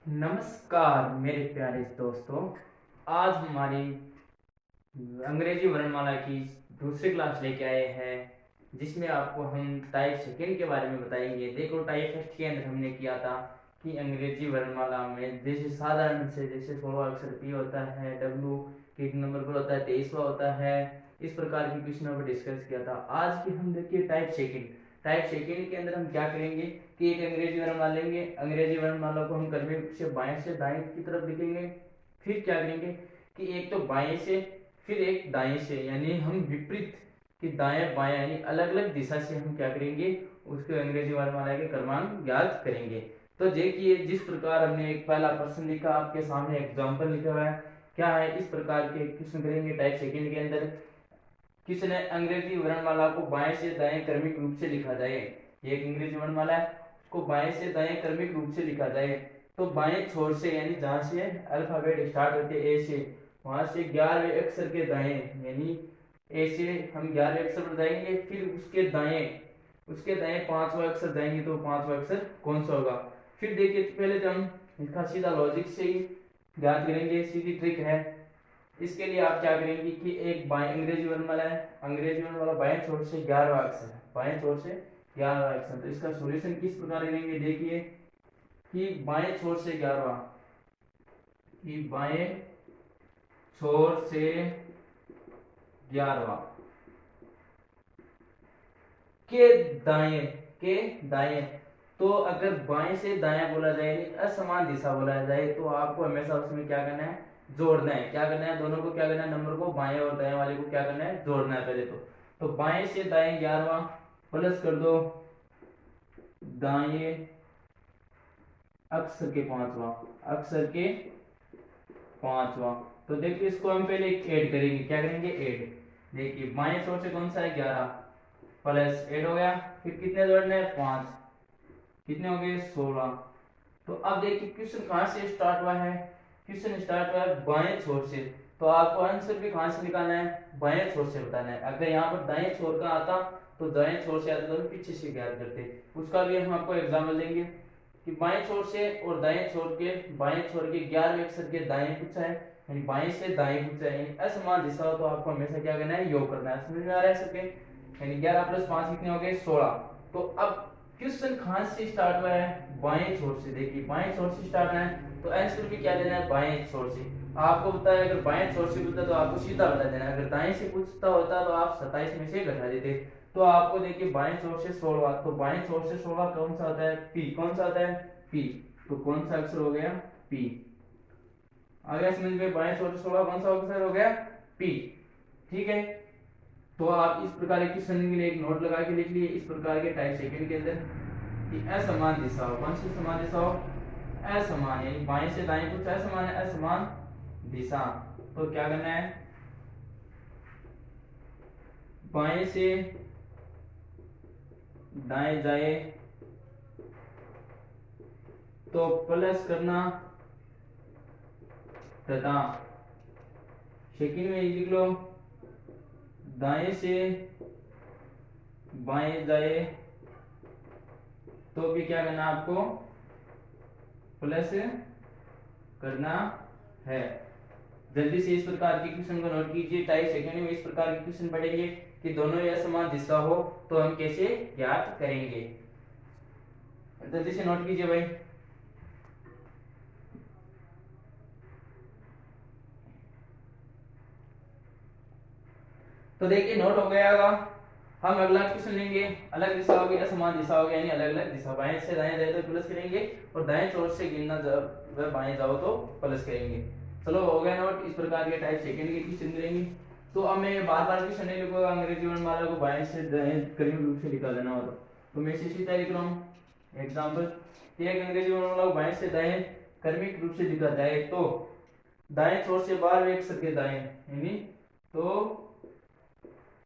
नमस्कार मेरे प्यारे दोस्तों। आज हमारी अंग्रेजी वर्णमाला की दूसरी क्लास लेके आए हैं, जिसमें आपको हम टाइप सेकेंड के बारे में बताएंगे। देखो, टाइप फर्स्ट के अंदर हमने किया था कि अंग्रेजी वर्णमाला में जैसे साधारण से जैसे 16 अक्षर पी होता है, डब्ल्यू के नंबर पर होता है, 23वां होता है, इस प्रकार की क्वेश्चनों पर डिस्कस किया था। आज की हम देखिए टाइप सेकेंड। टाइप सेकेंड के अंदर हम क्या करेंगे कि एक अंग्रेजी वर्णमाला लेंगे। अंग्रेजी वर्णमाला को हम क्रमिक से बाएं से दाएं की तरफ लिखेंगे। फिर क्या करेंगे कि एक तो बाएं से फिर एक दाएं से, यानी हम विपरीत कि दाएं बाएं यानी अलग अलग दिशा से हम क्या करेंगे, उसके अंग्रेजी वर्णमाला के क्रमांक ज्ञात करेंगे। तो देखिए, जिस प्रकार हमने एक पहला प्रश्न लिखा, आपके सामने एग्जाम्पल लिखा हुआ है, क्या है इस प्रकार के क्वेश्चन करेंगे टाइप सेकेंड के अंदर। किसने अंग्रेजी वर्णमाला को बाएं से दाएं क्रमिक रूप से लिखा जाए। ये एक अंग्रेजी वर्णमाला है, उसको बाएं से दाएं क्रमिक रूप से लिखा जाए। तो बाएं छोर से यानी जहां से अल्फाबेट स्टार्ट होते हैं ए से, वहां से 11वें अक्षर के दाएं, यानी ए से हम 11वें अक्षर पर जाएंगे, फिर उसके दाएं 5वां अक्षर जाएंगे, तो 5वां अक्षर कौन सा होगा। फिर देखिए, पहले तो हम इसका सीधा लॉजिक से ही ज्ञात करेंगे, सीधी ट्रिक है। इसके लिए आप क्या करेंगे कि एक बाएं अंग्रेजी वर्णमाला है, अंग्रेजी वर्णमाला बाएं छोर से 11वां अक्षर है, बाएं छोर से 11वां अक्षर। तो इसका सॉल्यूशन किस प्रकार करेंगे, देखिए कि बाएं छोर से 11वां, कि बाएं छोर से 11वां के दाएं, के दाएं। तो अगर बाएं से दाएं बोला जाए, असमान दिशा बोला जाए, तो आपको हमेशा उसमें क्या करना है, जोड़ना है। क्या करना है, दोनों को क्या करना है, नंबर को बाएं और दाएं वाले को क्या करना है, जोड़ना है पहले तो बाएं से दाएं 11वां प्लस कर दो दाएं अक्षर के 5वां, अक्षर के 5वां। तो देखिए, इसको हम पहले ऐड करेंगे। क्या करेंगे, ऐड। देखिए, बाएं छोर से कौन सा है, 11 प्लस ऐड हो गया। फिर कितने जोड़ने हैं, 5, कितने हो गए, 16। तो अब देखिए क्वेश्चन कहाँ से स्टार्ट हुआ है, क्वेश्चन स्टार्ट हुआ है बाएं छोर से। तो आपको आंसर भी कहाँ से निकालना है, बाएं छोर से बताना है। अगर यहाँ पर दाएं छोर का आता तो दाएं छोर से आता तो पीछे से ज्ञात करते। उसका भी हम आपको एग्जाम्पल देंगे कि बाएं छोर से और दाएं छोर के, बाएं छोर के 11वें अक्षर के दाएं पूछा है, यानी बाएं से दाएं पूछा है, यानी असमान दिशा हो तो आपको हमेशा क्या करना है, योग करना है। समझ में आ रहा है सबके, यानी 11 + 5 कितने हो गए, 16। तो अब क्वेश्चन कहां से स्टार्ट हुआ है, बाएं छोर से। देखिए, बाएं छोर से स्टार्ट है, तो आंसर भी क्या देना है, बाएं छोर से। आपको पता है, अगर बाएं छोर से पूछता तो आपको सीधा बता देना, अगर दाएं से पूछता होता तो आप 27 में से घटा देते। तो आपको देखिए, बाएं छोर से 16, तो बाएं छोर से 16 कौन सा होता है, पी। कौन सा होता है, पी। तो कौन सा अक्षर हो गया, पी। आ गया समझ में, बाएं छोर से 16 कौन सा अक्षर हो गया, पी। ठीक है। तो आप इस प्रकार की क्वेश्चन के लिए एक नोट लगा के लिख लिए, इस प्रकार के टाइप सेकंड के अंदर कि असमान दिशा हो। कौन सी समान दिशा हो, असमान, यानी बाएं से दाएं कुछ असमान है, असमान दिशा। तो क्या करना है, बाएं से दाएं जाए तो प्लस करना, तथा सेकंड में लिख लो, दाएं से बाएं जाए तो भी क्या करना आपको, प्लस करना है। जल्दी से इस प्रकार के क्वेश्चन को नोट कीजिए। टाइप सेकंड में इस प्रकार के क्वेश्चन पढ़ेंगे कि दोनों असमान दिशा हो तो हम कैसे ज्ञात करेंगे। जल्दी से नोट कीजिए भाई। तो देखिए, नोट हो गया होगा। हम अगला क्वेश्चन लेंगे, अलग दिशा होगी, असमान दिशा होगी, यानी अलग अलग दिशा। बाएं से दाएं जाए तो प्लस करेंगे, और दाएं छोर से गिनना जब बाएं जाओ तो प्लस करेंगे। चलो, हो गया नोट। इस प्रकार के टाइप सेकंड के क्वेश्चन करेंगे। तो अब मैं बार बार क्वेश्चन नहीं लिखूंगा, अंग्रेजी वर्णमाला को बाएं से दाएं क्रमिक रूप से निकाल देना हो तो मैं इसे सीधा लिख रहा हूँ एग्जाम्पल। एक अंग्रेजी वर्णमाला को बाएं से दाएं क्रमिक रूप से लिखा जाए तो दाएं छोर से 12वें अक्षर के दाएं, यानी तो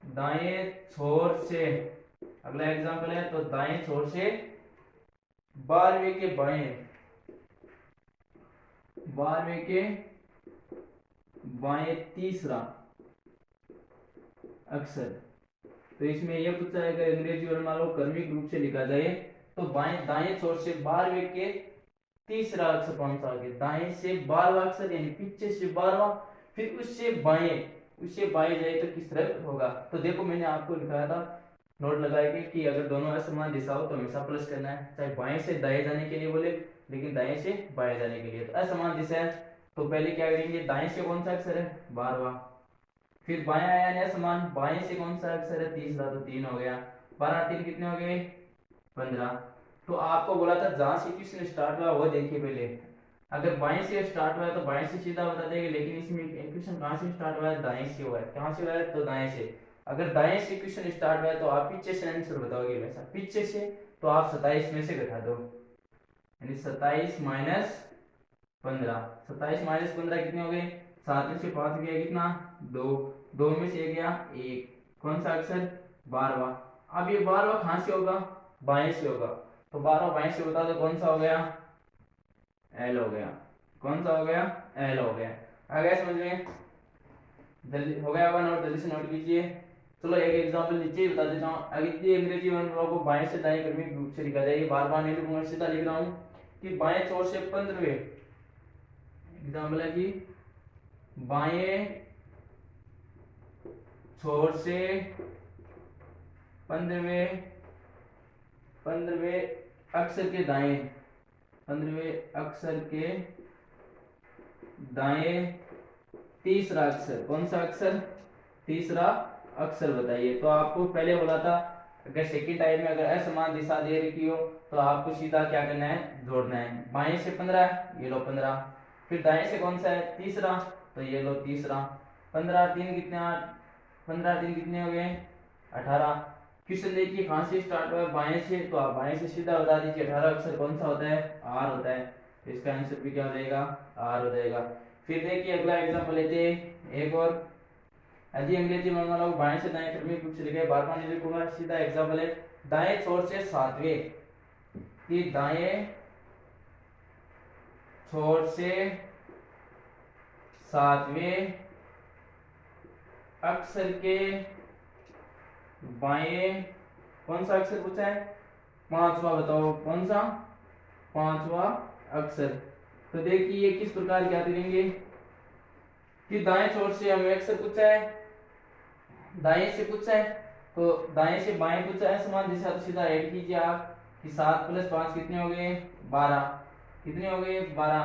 दाएं छोर से, अगला एग्जांपल है, तो दाएं छोर से 12वें के बाएं, 12वें के बाएं तीसरा अक्षर। तो इसमें यह पूछा है कि अंग्रेजी वर्णमाला को क्रमिक रूप से लिखा जाए तो बाएं दाएं छोर से 12वें के तीसरा अक्षर कौन सा होगा, दाएं से 12वां अक्षर यानी पीछे से 12वां, फिर उससे बाएं जाए तो किस तरफ होगा। तो देखो मैंने आपको लिखाया था नोट लगाएंगे कि अगर दोनों असमान दिशा हो तो हमेशा प्लस करना है, चाहे बाएं से दाएं जाने के लिए बोले लेकिन दाएं से बाएं जाने के लिए। तो असमान दिशा है तो पहले क्या करेंगे, दाएं से कौन सा अक्षर है 12वां, फिर बाएं आया ना समान, बाएं से कौन सा अक्षर है तीसरा, तो 3 हो गया, 12 3 कितने हो गए 15। तो आपको बोला था जहां से क्वेश्चन स्टार्ट हुआ वो देखिए पहले, अगर बाएं से स्टार्ट हुआ है तो बाएं से सीधा बता देंगे, लेकिन इसमें क्वेश्चन कहां से स्टार्ट हुआ है, दाएं से हुआ है, कहां से हुआ है तो दाएं से। अगर दाएं से क्वेश्चन स्टार्ट हुआ है तो आप पीछे से आंसर बताओगे, वैसा पीछे से तो आप 27 में से घटा दो, यानी 27 माइनस 15, 27 माइनस 15 कितने हो गए, 7 में से 5 गया कितना 2, 2 में से गया 1, कौन सा अक्षर 12वां। अब ये 12वां कहां से होगा, बाएं से होगा, तो 12 बाएं से बता दो कौन सा हो गया, एल हो गया, कौन सा हो गया एल हो गया। आ गया समझ में, जल्दी हो गया होगा नोट, जल्दी से नोट कीजिए। चलो एक एग्जांपल नीचे ही बता देता हूँ, अगर ये अंग्रेजी वर्णमाला को बाएं से दाएं क्रमिक रूप से लिखा जाए, बार बार नहीं लिखूंगा सीधा लिख रहा हूँ कि बाएं छोर से 15वें, एग्जांपल है कि बाएं छोर से 15वें अक्षर के दाएं, 15वें अक्षर के दाएं तीसरा अक्षर, कौन सा अक्षर तीसरा अक्षर बताइए। तो आपको पहले बोला था अगर सेकंड टाइम में अगर असमान दिशा दे रखी हो तो आपको सीधा क्या करना है, जोड़ना है, बाएं से 15 ये लो 15, फिर दाएं से कौन सा है तीसरा, तो ये लो तीसरा, 15 3 कितने 8, 15 3 कितने हो गए 18। क्वेश्चन देखिए कहां से स्टार्ट हुआ है, बाएं से, तो आप बाएं से सीधा बता दीजिए 18 अक्षर कौन सा होता है आर होता है, तो इसका आंसर भी क्या हो जाएगा आर हो जाएगा। फिर देखिए अगला एग्जांपल लेते हैं एक और, यदि अंग्रेजी वर्णमाला को बाएं से दाएं क्रमिक रूप से लिखे, बार बार नहीं लिखूंगा सीधा एग्जांपल है, दाएं छोर से 7वें, कि दाएं छोर से 7वें अक्षर के बाएं, कौन सा अक्षर पूछा है 5वां, बताओ कौन सा 5वां अक्षर। तो देखिए ये किस प्रकार क्या करेंगे कि दाएं छोर से हमें अक्षर पूछा है, दाएं से पूछा है तो दाएं से बाएं पूछा है समान दिशा, तो सीधा ऐड कीजिए आप कि 7 + 5 कितने हो गए 12, कितने हो गए 12।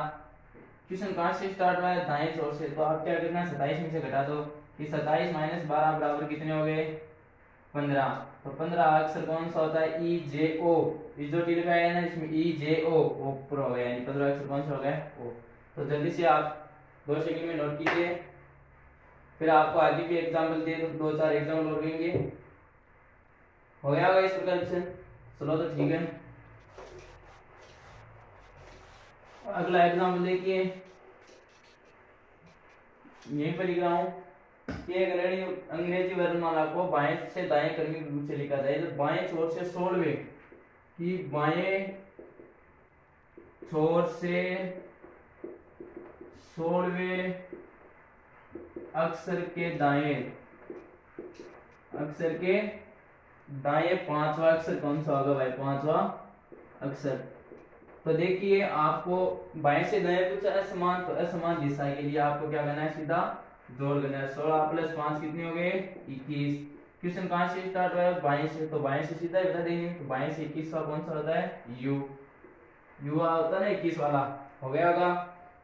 क्वेश्चन कहां से स्टार्ट हुआ है दाएं छोर से, तो आप क्या करना है 27 में से घटा दो कि 27 - 12 बराबर कितने हो गए 15। तो 15 अक्षर कौन सा होता है ई जे ओ, ये जो टी लगाया है ना इसमें ई जे ओ ऊपर हो गया, यानी 15 अक्षर कौन सा हो गया ओ। तो जल्दी से आप 2 सेकंड में नोट कीजिए, फिर आपको आगे भी एग्जाम्पल दे, 2-4 एग्जाम्पल और देंगे, हो गया होगा इस प्रकार क्वेश्चन। चलो तो ठीक है, अगला एग्जाम्पल देखिए, यहीं पर लिख रहा हूं कि अंग्रेजी वर्णमाला को बाएं से दाएं क्रमिक रूप से लिखा जाए, तो बाएं छोर से 16वें, कि बाएं छोर से 16वें अक्षर के दाएं 5वां अक्षर कौन सा होगा भाई 5वां अक्षर। तो देखिए आपको बाएं से दाएं पूछा असमान, तो असमान दिशा के लिए आपको क्या करना है सीधा जोड़ करना है, 16 + 5 कितने हो गए 21। क्वेश्चन कहां से स्टार्ट हुआ है बाएं से, तो बाएं से सीधा बता देंगे, तो बाएं से 21वां कौन सा होता है यू, यू होता है ना 21 वाला, हो गया होगा।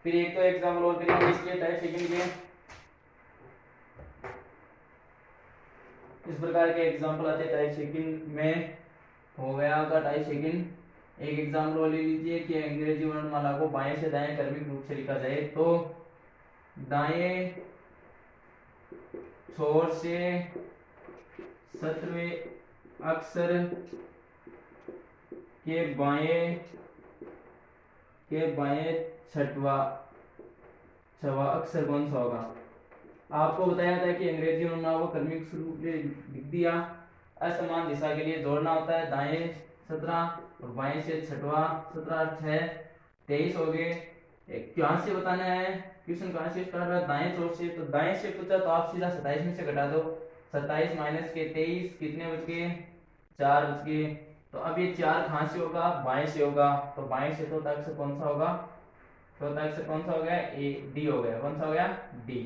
फिर एक तो एग्जाम्पल और करेंगे इसके टाइप सेकंड के, इस प्रकार के एग्जाम्पल आते हैं टाइप सेकंड में, हो गया होगा टाइप सेकंड। एक एग्जाम्पल और ले लीजिए कि अंग्रेजी वर्णमाला को बाएं से दाएं क्रमिक रूप से लिखा जाए, तो दाएं छोर से 17वें अक्षर के बाएं 6वां अक्षर कौन सा होगा। आपको बताया था कि अंग्रेजी वर्णमाला को क्रमिक रूप से लिख दिया, असमान दिशा के लिए जोड़ना होता है, दाएं 17 और बाएं से 6वां, 17 6 23 हो गए। कहां से बताना है, क्वेश्चन कहां से स्टार्ट हुआ दाएं छोर से, तो दाएं से पूछा तो आप सीधा 27 में से घटा दो, 27 - 23 कितने बच गए 4 बच गए। तो तो अब ये 4 कहाँ से होगा, बाएं से होगा, तो बाएं से चौथा अक्षर कौन सा होगा, चौथा अक्षर कौन सा हो गया, ए डी हो गया, कौन सा हो गया, डी।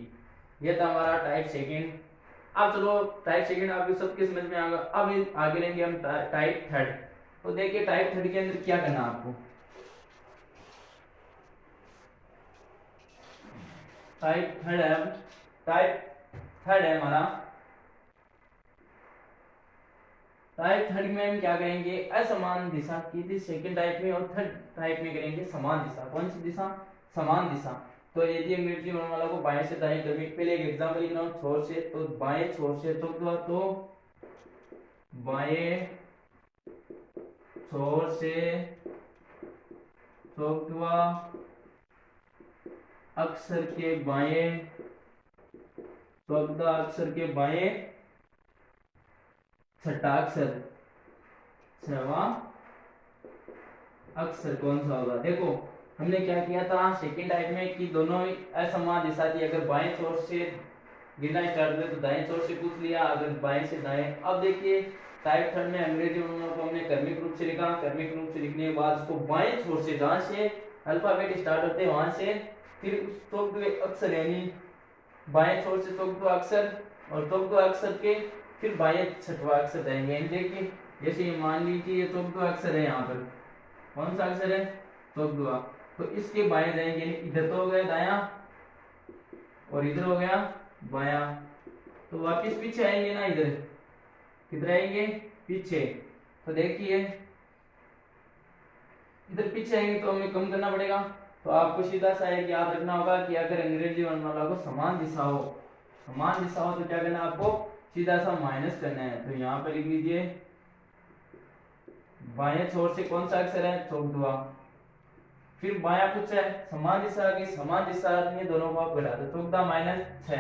ये था हमारा टाइप सेकंड। अब चलो टाइप सेकंड आपको सबके समझ में आ गया। अब आगे लेंगे हम टाइप थर्ड। तो देखिए टाइप थर्ड के अंदर क्या करना है आपको। टाइप थर्ड है, टाइप थर्ड है हमारा। टाइप थर्ड में हम क्या करेंगे, असमान दिशा की थी सेकंड टाइप में, और थर्ड टाइप में करेंगे समान दिशा। कौन सी दिशा, समान दिशा। तो यदि अंग्रेजी वर्णमाला को बाएं से दाएं करने, पहले एक एग्जांपल लिख रहा हूं, छोर से, तो बाएं छोर से चौकवा, तो बाएं छोर से चौकवा अक्षर के बाएं, चौकदा अक्षर के बाएं छठा अक्षर, छवा अक्षर कौन सा होगा। देखो हमने क्या किया था सेकंड टाइप में कि दोनों असमान दिशा थी। अगर बाएं छोर से गिनना स्टार्ट हुए तो दाएं छोर से पूछ लिया, अगर बाएं से दाएं। अब देखिए टाइप थर्ड में अंग्रेजी वर्णों को हमने क्रमिक रूप से लिखा। क्रमिक रूप से लिखने के बाद उसको बाएं छोर से, जहां से अल्फाबेट स्टार्ट होते हैं वहां से, फिर उस चौकवे अक्षर यानी बाएं छोर से चौकवा अक्षर, और चौकवा अक्षर के फिर बाएं छठवा अक्षर जाएंगे। देखिए जैसे ये मान लीजिए ये चौकवा अक्षर है, यहाँ पर कौन सा अक्षर है, चौकवा, तो इसके बाएं जाएंगे, इधर तो हो गया दाया और इधर हो गया बाया, तो वापस पीछे आएंगे ना, इधर किधर आएंगे, पीछे। तो देखिए इधर पीछे आएंगे तो हमें कम करना पड़ेगा। तो आपको सीधा सा एक याद रखना होगा कि अगर अंग्रेजी वर्णमाला को समान दिशा हो, समान दिशा हो तो क्या करना है आपको, सीधा सा माइनस करना है। तो यहाँ पर लिख लीजिए बाएं छोर से कौन सा अक्षर है, चौकवा, फिर बाया कुछ है समान दिशा की, समान दिशा में दोनों को आप घटा दो, 14 माइनस 6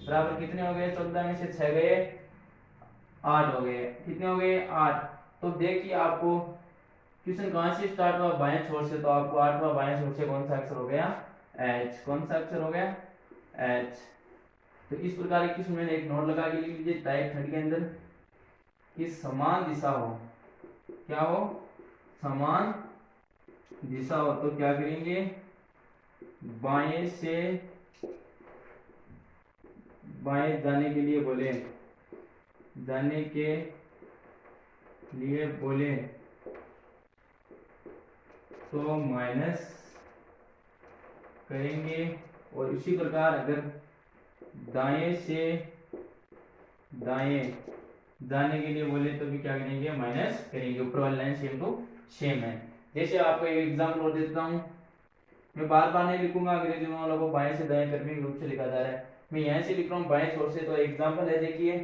बराबर कितने हो गए, 14 में से 6 गए 8 हो गए, कितने हो गए 8। तो देखिए आपको क्वेश्चन कहां से स्टार्ट हुआ, बाएं छोर से, तो आपको 8वां बाएं छोर से कौन सा अक्षर हो गया, एच। कौन सा अक्षर हो गया, एच। तो इस प्रकार की मैंने एक नोट लगा के लिख लीजिए टाइप थर्ड के अंदर कि समान दिशा हो, क्या हो, समान दिशा हो, तो क्या करेंगे, बाएं से बाएं जाने के लिए बोले, जाने के लिए बोले तो माइनस करेंगे, और इसी प्रकार अगर दाएं से दाएं जाने के लिए बोले तो भी क्या करेंगे, माइनस करेंगे। ऊपर वाली लाइन सेम टू सेम है। जैसे आपको एक एग्जाम्पल और देता हूं, मैं बार बार नहीं लिखूंगा, अंग्रेजी में वालों को बाएं से दाएं क्रमिक रूप से लिखा जा रहा है, मैं यहां से लिख रहा हूँ बाएं छोर से। तो एग्जाम्पल है देखिए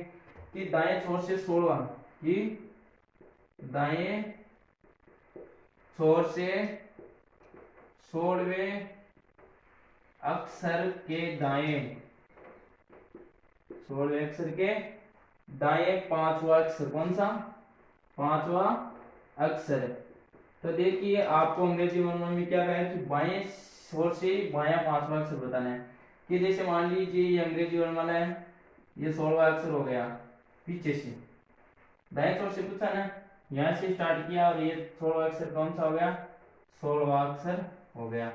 कि दाएं छोर से 16, कि दाएं छोर से 16वें अक्षर के दाएं, 16वें अक्षर के दाएं 5वां अक्षर, कौन सा, 5वां अक्षर। तो देखिए आपको अंग्रेजी वर्णमाला में क्या कहा है कि बाएं छोर से बायां 5वां अक्षर बताना है। कि जैसे मान लीजिए ये अंग्रेजी वर्णमाला है, ये 16वां अक्षर हो गया, पीछे से दाएं छोर से पूछा ना, यहां से स्टार्ट किया और ये 16वां अक्षर कौन सा हो गया, 16वां अक्षर हो गया।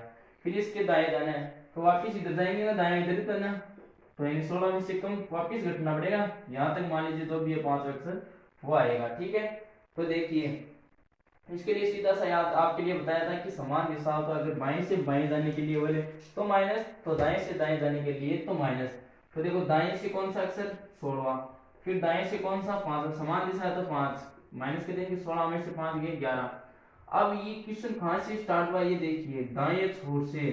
फिर इसके दाएं जाना है, तो वापिस इधर जाएंगे ना, दाएं इधर ही करना, तो यानी 16 में से कम वापिस घटना पड़ेगा, यहां तक मान लीजिए तो भी ये 5वां अक्षर वो आएगा, ठीक है। तो देखिए इसके लिए सीधा सा याद आपके लिए बताया था कि समान दिशा हो, तो अगर बाएं से बाएं जाने के लिए बोले तो माइनस, तो दाएं से दाएं जाने के लिए तो माइनस। तो देखो दाएं से कौन सा अक्षर, 16वां, फिर दाएं से कौन सा, 5, समान दिशा है तो 5 माइनस कर देंगे, 16 में से 5 गए 11। अब ये क्वेश्चन कहां से स्टार्ट हुआ, ये देखिए दाएं छोर से,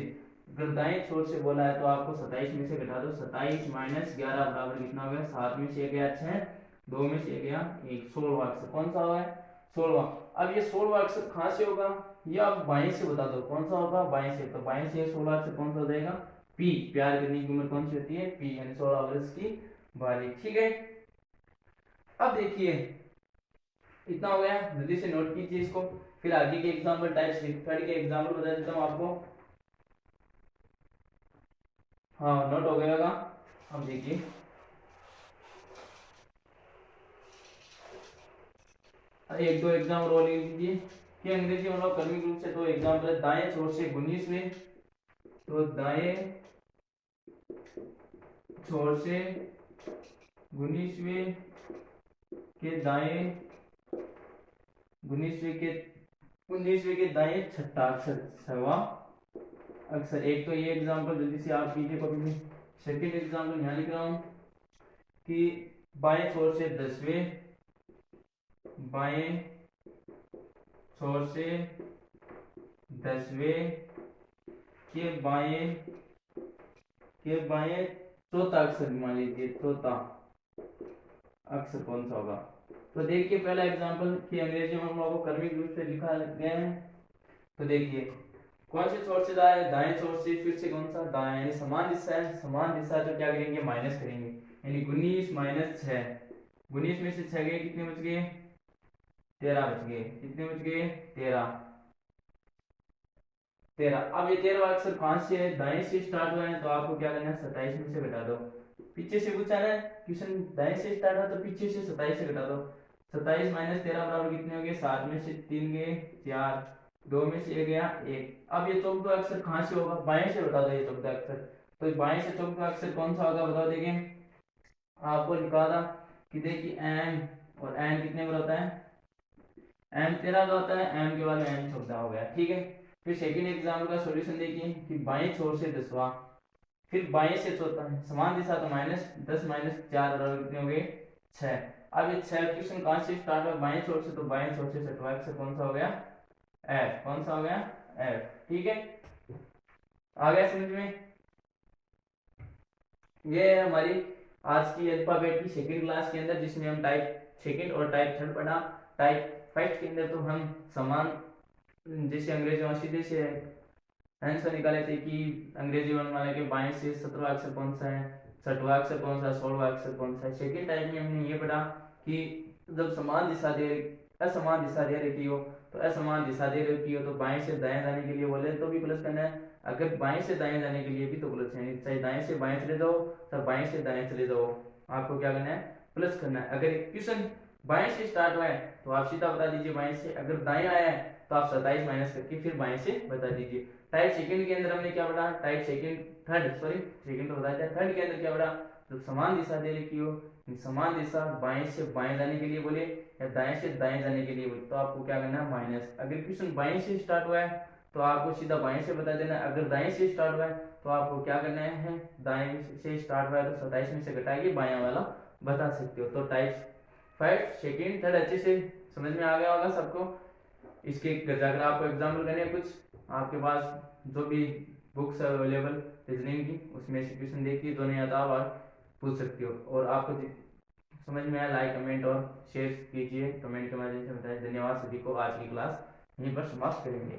अगर दाएं छोर से बोला है तो आपको 27 में से घटा दो, 27 माइनस 11 बराबर कितना हो गया, 7 में से गया 6, 2 में से गया 1, 16वां अक्षर कौन सा हुआ है, 16वां। अब ये 16वां अक्षर कहां से होगा, ये आप बाएं से बता दो कौन सा होगा, बाएं से। तो बाएं से 16वां अक्षर कौन सा हो जाएगा, पी। प्यार करने की उम्र कौन सी होती है, पी, यानी 16 वर्ष की बारी, ठीक है। अब देखिए इतना हो गया, जल्दी से नोट कीजिए इसको, फिर आगे के एग्जाम्पल टाइप थर्ड के एग्जाम्पल बता देता हूं आपको। हाँ नोट हो गया होगा। अब देखिए एक दो एग्जाम्पल और ले लीजिए कि अंग्रेजी मतलब क्रमिक रूप से। तो एग्जाम्पल है दाएं छोर से 19वें, तो दाएं छोर से 19वें के दाएं 19वें के 19वें के दाएं छठा अक्षर छवा अक्षर। एक तो ये एग्जाम्पल जल्दी से आप कीजिए कॉपी में। सेकंड एग्जाम्पल यहाँ लिख रहा हूँ कि बाएं छोर से 10वें, बाएं छोर से 10वें के बाएं चौथा अक्षर मान लीजिए, चौथा अक्षर कौन सा होगा। तो देखिए पहला एग्जाम्पल कि अंग्रेजी में हम लोगों को क्रमिक रूप से लिखा गया है। तो देखिए कौन से छोर से दाएं छोर से, फिर से कौन सा दाएं, यानी समान दिशा है, समान दिशा तो क्या करेंगे माइनस करेंगे, यानी 19 माइनस 6, 19 में से 6 गए कितने बच गए 13 बच गए, कितने बच गए 13 13। अब ये 13 अक्षर कहां से है, दाएं से स्टार्ट हुआ है, तो आपको क्या करना है 27 में से घटा दो। पीछे से पूछा है क्वेश्चन, दाएं से स्टार्ट हुआ तो पीछे से 27 से घटा दो। 27 माइनस 13 बराबर कितने हो गए 7 में से 3 गए 4, 2 में से 1 गया 1। अब ये चौथा अक्षर कहां से होगा, बाएं से बता दो ये चौथा अक्षर। तो बाएं से चौथा अक्षर कौन सा होगा बताओ। देखिए आपको लिखा था कि देखिए एम, और एम कितने बार होता है, एम 13 का होता है, एम के बाद में एम चौथा हो गया, ठीक है। फिर सेकंड एग्जाम्पल का सॉल्यूशन देखिए कि बाएं छोर से 10वां, फिर बाएं से चौथा है, समान दिशा तो माइनस 10 माइनस 4 बराबर कितने हो गए 6। अब ये 6 क्वेश्चन कहां से स्टार्ट हुआ, बाएं छोर से, तो बाएं छोर से छठवां अक्षर कौन सा हो गया एफ, कौन सा हो गया एफ, ठीक है। आ गया समझ में। ये है हमारी आज की अल्फाबेट की सेकंड क्लास के अंदर, जिसमें हम टाइप सेकंड और टाइप थर्ड पढ़ा। टाइप फर्स्ट के अंदर तो हम समान, जैसे अंग्रेजी में सीधे से आंसर निकाले थे कि अंग्रेजी वर्णमाला के बाएं से 17वां अक्षर कौन सा है, छठवां अक्षर कौन सा है, 16वां अक्षर कौन सा है। सेकंड टाइप में हमने ये पढ़ा कि जब समान दिशा दे असमान दिशा दे रखी हो, तो असमान दिशा दे रखी हो तो बाएं से दाएं जाने के लिए बोले तो भी प्लस करना है, अगर बाएं से दाएं जाने के लिए भी तो प्लस है, चाहे दाएं से बाएं चले जाओ चाहे बाएं से दाएं चले जाओ, आपको क्या करना है प्लस करना है। अगर क्वेश्चन बाएं से स्टार्ट हुआ है तो आप सीधा बता दीजिए बाएं से, अगर दाएं आया है तो आप 27 माइनस करके फिर बाएं से बता दीजिए। टाइप सेकंड के अंदर हमने क्या पढ़ा, type second third sorry second तो बताया, थर्ड के अंदर क्या पढ़ा, जब समान दिशा दे रखी हो, समान दिशा बाएं से बाएं जाने के लिए बोले या दाएं से दाएं जाने के लिए बोले, तो आपको क्या करना है माइनस। अगर क्वेश्चन बाएं से स्टार्ट हुआ है तो आपको सीधा बाएं से बता देना है, अगर दाएं से स्टार्ट हुआ है तो आपको क्या करना है, दाएं से स्टार्ट हुआ है तो 27 में से घटा के बायां वाला बता सकते हो। तो टाइप फर्स्ट सेकंड थर्ड अच्छे से समझ में आ गया होगा सबको। इसके जाकर आपको एग्जाम्पल करने कुछ आपके पास जो भी बुक्स अवेलेबल रीजनिंग की, उसमें से क्वेश्चन देखिए जो नहीं आता आप पूछ सकते हो। और आपको समझ में आया लाइक कमेंट और शेयर कीजिए, कमेंट के माध्यम से बताएं। धन्यवाद सभी को, आज की क्लास यहीं पर समाप्त करेंगे।